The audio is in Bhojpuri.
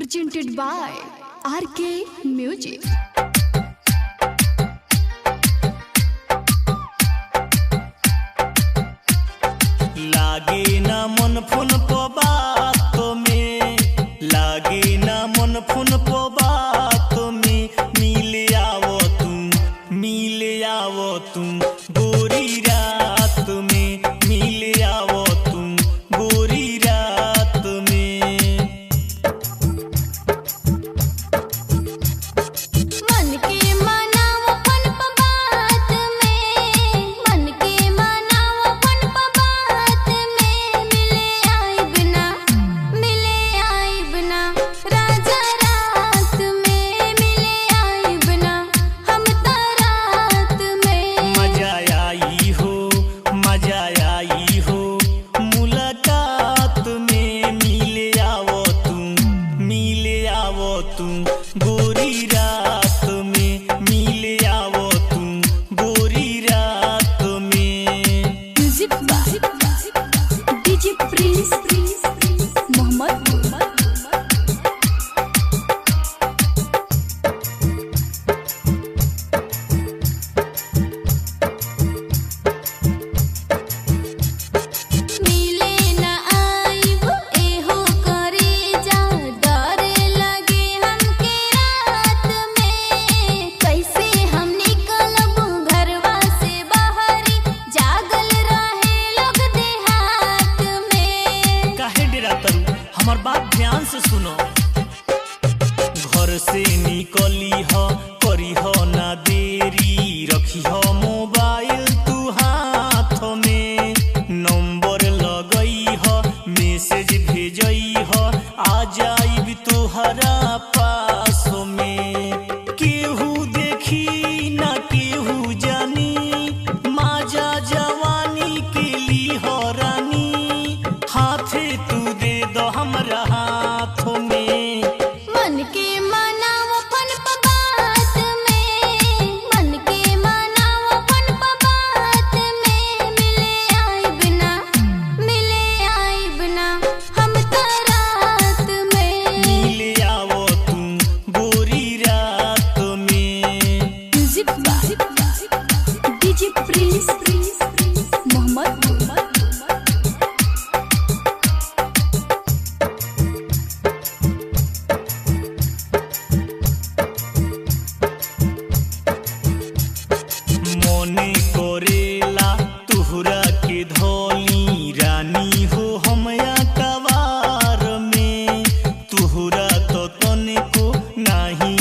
presented by RK Music. लागे ना मन फोन पो बातों में, लागे ना मन फोन पो बातों में। मिले आवो तुम गोरी रात में, मिले आवो तुम गोरी रात में। मन के मनाओ फन प बात में, मन के मनाओ फन प बात में। मिले आइब ना राजा रात में, मिले आइब ना हम त रात में। मजा आई हो मुलाकात में। मिले आवो तुम गोरी रात में, मिले आवो तुम गोरी रात में। Music by DJ Prince Mohammadpur. मिले ना आइब एहो करे जा, डर लगे हमके रात में। कैसे हम निकलब घरवा से बाहरी, जागल रहे लोग देहात में। काहे डरातरू, हमार बात ध्यान से सुनो। घर से निकली ह करी ह ना देरी, रखी ह मोबाइल तू हाथ में। नंबर लगई ह मैसेज भेजई ह, आ जाइब तोहरा पास में। केहू देखी ना केहू जानी, माजा जवानी के ली हो रानी। हाथे तू दे दो हमरा हाथ में। मन के मनाओ फन प बात में, मन के मनाओ फन प बात में। मिले आइब ना हम त रात में। मिले आवो तुम गोरी रात में। Music by DJ Prince Mohammadpur. मोने कोरेला तुहरा के धोली, रानी हो हमया कवार में। तुहरा तो तने को नाही